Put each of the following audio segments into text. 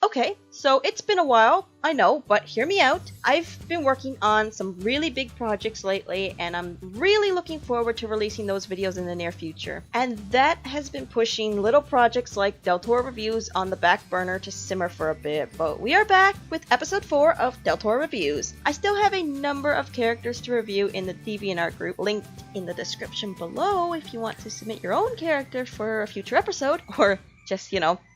Okay, so it's been a while, I know, but hear me out. I've been working on some really big projects lately, and I'm really looking forward to releasing those videos in the near future. And that has been pushing little projects like Deltora Reviews on the back burner to simmer for a bit, but we are back with episode 4 of Deltora Reviews. I still have a number of characters to review in the DeviantArt group, linked in the description below if you want to submit your own character for a future episode, or just,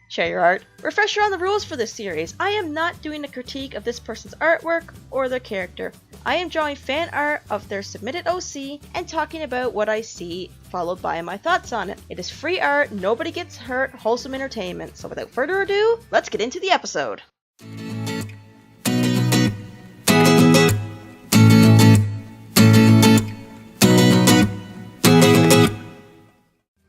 share your art. Refresher on the rules for this series. I am not doing a critique of this person's artwork or their character. I am drawing fan art of their submitted OC and talking about what I see, followed by my thoughts on it. It is free art, nobody gets hurt, wholesome entertainment. So without further ado, let's get into the episode.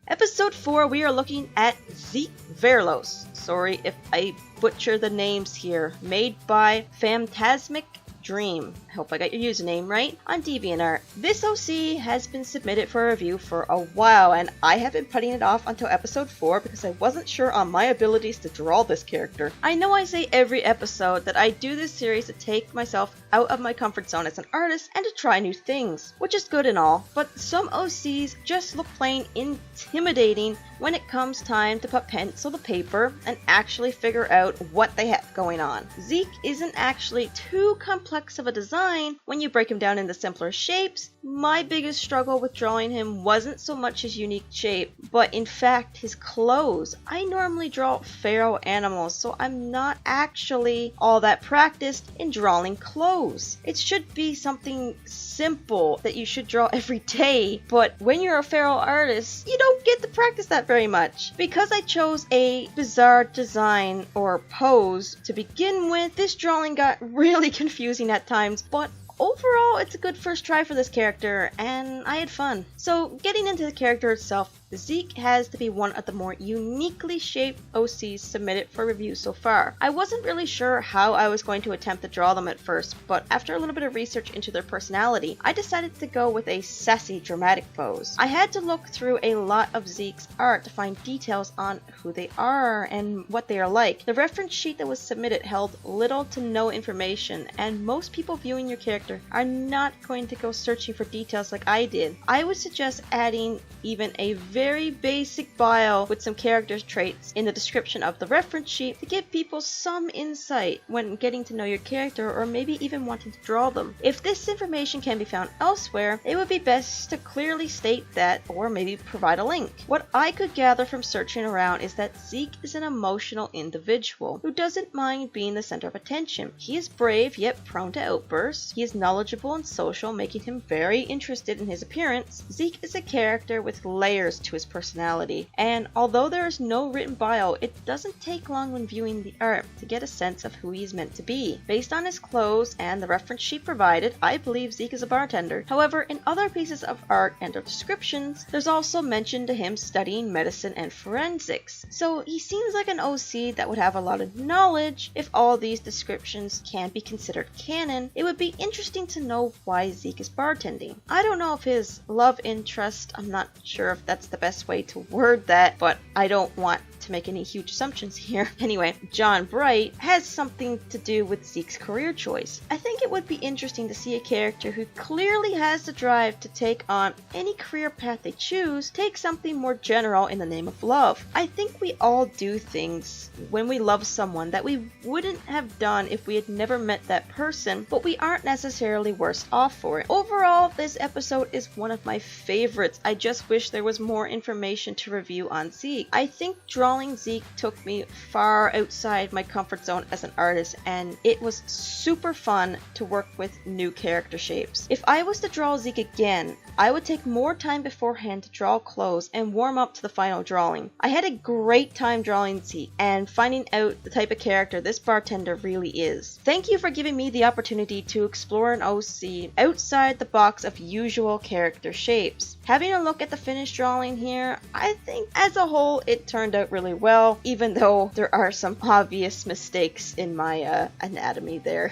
Episode 4, we are looking at Zeke Varlos. Sorry if I butcher the names here. Made by Phantasmic Dream. I hope I got your username right on DeviantArt. This OC has been submitted for review for a while, and I have been putting it off until episode 4 because I wasn't sure on my abilities to draw this character. I know I say every episode that I do this series to take myself out of my comfort zone as an artist and to try new things, which is good and all, but some OCs just look plain intimidating when it comes time to put pencil to paper and actually figure out what they have going on. Zeke isn't actually too complex of a design when you break him down into simpler shapes. My biggest struggle with drawing him wasn't so much his unique shape, but in fact his clothes. I normally draw feral animals, so I'm not actually all that practiced in drawing clothes. It should be something simple that you should draw every day, but when you're a feral artist, you don't get to practice that very much. Because I chose a bizarre design or pose to begin with, this drawing got really confusing at times, but overall, it's a good first try for this character, and I had fun. So, getting into the character itself, Zeke has to be one of the more uniquely shaped OCs submitted for review so far. I wasn't really sure how I was going to attempt to draw them at first, but after a little bit of research into their personality, I decided to go with a sassy, dramatic pose. I had to look through a lot of Zeke's art to find details on who they are and what they are like. The reference sheet that was submitted held little to no information, and most people viewing your character are not going to go searching for details like I did. I would suggest adding even a very basic bio with some character traits in the description of the reference sheet to give people some insight when getting to know your character, or maybe even wanting to draw them. If this information can be found elsewhere, it would be best to clearly state that, or maybe provide a link. What I could gather from searching around is that Zeke is an emotional individual who doesn't mind being the center of attention. He is brave yet prone to outbursts. He is knowledgeable and social, making him very interested in his appearance. Zeke is a character with layers to his personality, and although there is no written bio, it doesn't take long when viewing the art to get a sense of who he is meant to be. Based on his clothes and the reference sheet provided, I believe Zeke is a bartender. However, in other pieces of art and or descriptions, there's also mention to him studying medicine and forensics. So he seems like an OC that would have a lot of knowledge. If all these descriptions can be considered canon, it would be interesting to know why Zeke is bartending. I don't know if his love interest, I'm not sure if that's the best way to word that, but I don't want to make any huge assumptions here. Anyway, John Bright has something to do with Zeke's career choice. I think it would be interesting to see a character who clearly has the drive to take on any career path they choose, take something more general in the name of love. I think we all do things when we love someone that we wouldn't have done if we had never met that person, but we aren't necessarily worse off for it. Overall, this episode is one of my favorites. I just wish there was more information to review on Zeke. I think drawing Zeke took me far outside my comfort zone as an artist, and it was super fun to work with new character shapes. If I was to draw Zeke again, I would take more time beforehand to draw clothes and warm up to the final drawing. I had a great time drawing Zeke and finding out the type of character this bartender really is. Thank you for giving me the opportunity to explore an OC outside the box of usual character shapes. Having a look at the finished drawing here, I think as a whole it turned out really well, even though there are some obvious mistakes in my anatomy there.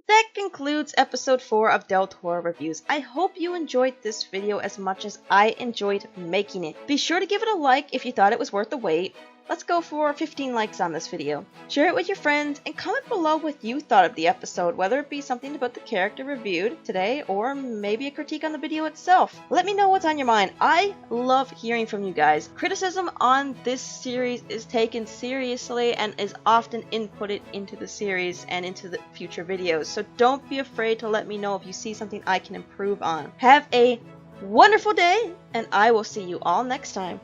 That concludes episode 4 of Deltora Reviews. I hope you enjoyed this video as much as I enjoyed making it. Be sure to give it a like if you thought it was worth the wait. Let's go for 15 likes on this video. Share it with your friends and comment below what you thought of the episode, whether it be something about the character reviewed today or maybe a critique on the video itself. Let me know what's on your mind. I love hearing from you guys. Criticism on this series is taken seriously and is often inputted into the series and into the future videos, so don't be afraid to let me know if you see something I can improve on. Have a wonderful day, and I will see you all next time.